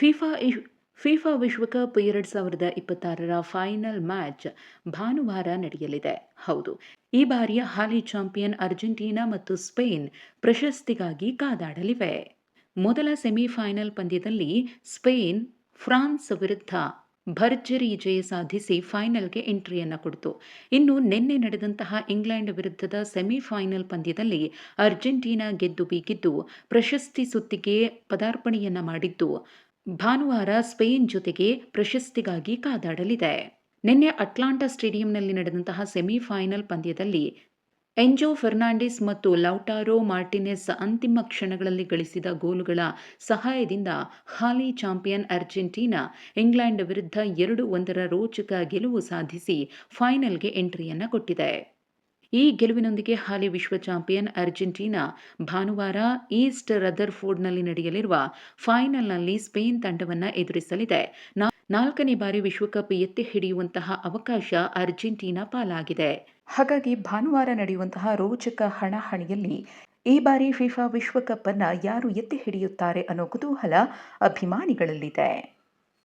FIFA ಇಶ್ FIFA ವಿಶ್ವಕಪ್ 2026ರ final match ಭಾನುವಾರ ನಡೆಯಲಿದೆ. ಹೌದು, ಈ ಬಾರಿಯ ಹಾಲಿ ಚಾಂಪಿಯನ್ ಅರ್ಜೆಂಟೀನಾ ಮತ್ತು ಸ್ಪೇನ್ ಪ್ರಶಸ್ತಿಗಾಗಿ ಕಾದಾಡಲಿವೆ. ಮೊದಲ ಸೆಮಿಫೈನಲ್ ಪಂದ್ಯದಲ್ಲಿ ಸ್ಪೇನ್ ಫ್ರಾನ್ಸ್ ವಿರುದ್ಧ ಭರ್ಜರಿ ಜಯ ಸಾಧಿಸಿ ಫೈನಲ್ಗೆ ಎಂಟ್ರಿಯನ್ನ ಕೊಡಿತು. ಇನ್ನು ನಿನ್ನೆ ನಡೆದಂತಹ ಇಂಗ್ಲೆಂಡ್ ವಿರುದ್ಧದ ಸೆಮಿಫೈನಲ್ ಪಂದ್ಯದಲ್ಲಿ ಅರ್ಜೆಂಟೀನಾ ಗೆದ್ದು ಬೀಗಿದ್ದು ಪ್ರಶಸ್ತಿ ಸುತ್ತಿಗೆ ಪದಾರ್ಪಣೆಯನ್ನ ಮಾಡಿದ್ದು ಭಾನುವಾರ ಸ್ಪೇನ್ ಜೊತೆಗೆ ಪ್ರಶಸ್ತಿಗಾಗಿ ಕಾದಾಡಲಿದೆ. ನಿನ್ನೆ ಅಟ್ಲಾಂಟಾ ಸ್ಟೇಡಿಯಂನಲ್ಲಿ ನಡೆದಂತಹ ಸೆಮಿಫೈನಲ್ ಪಂದ್ಯದಲ್ಲಿ ಎಂಜೋ ಫೆರ್ನಾಂಡಿಸ್ ಮತ್ತು ಲೌಟಾರೋ ಮಾರ್ಟಿನೆಸ್ ಅಂತಿಮ ಕ್ಷಣಗಳಲ್ಲಿ ಗಳಿಸಿದ ಗೋಲುಗಳ ಸಹಾಯದಿಂದ ಹಾಲಿ ಚಾಂಪಿಯನ್ ಅರ್ಜೆಂಟೀನಾ ಇಂಗ್ಲೆಂಡ್ ವಿರುದ್ಧ 2-1 ರೋಚಕ ಗೆಲುವು ಸಾಧಿಸಿ ಫೈನಲ್ಗೆ ಎಂಟ್ರಿಯನ್ನ ಕೊಟ್ಟಿದೆ. ಈ ಗೆಲುವಿನೊಂದಿಗೆ ಹಾಲಿ ವಿಶ್ವ ಚಾಂಪಿಯನ್ ಅರ್ಜೆಂಟೀನಾ ಭಾನುವಾರ ಈಸ್ಟ್ ರದರ್ಫೋರ್ಡ್ನಲ್ಲಿ ನಡೆಯಲಿರುವ ಫೈನಲ್ನಲ್ಲಿ ಸ್ಪೇನ್ ತಂಡವನ್ನು ಎದುರಿಸಲಿದೆ. 4ನೇ ಬಾರಿ ವಿಶ್ವಕಪ್ ಎತ್ತಿ ಹಿಡಿಯುವಂತಹ ಅವಕಾಶ ಅರ್ಜೆಂಟೀನಾ ಪಾಲಾಗಿದೆ. ಹಾಗಾಗಿ ಭಾನುವಾರ ನಡೆಯುವಂತಹ ರೋಚಕ ಹಣಾಹಣಿಯಲ್ಲಿ ಈ ಬಾರಿ ಫಿಫಾ ವಿಶ್ವಕಪ್ ಅನ್ನ ಯಾರು ಎತ್ತಿ ಹಿಡಿಯುತ್ತಾರೆ ಅನ್ನೋ ಕುತೂಹಲ ಅಭಿಮಾನಿಗಳಲ್ಲಿದೆ.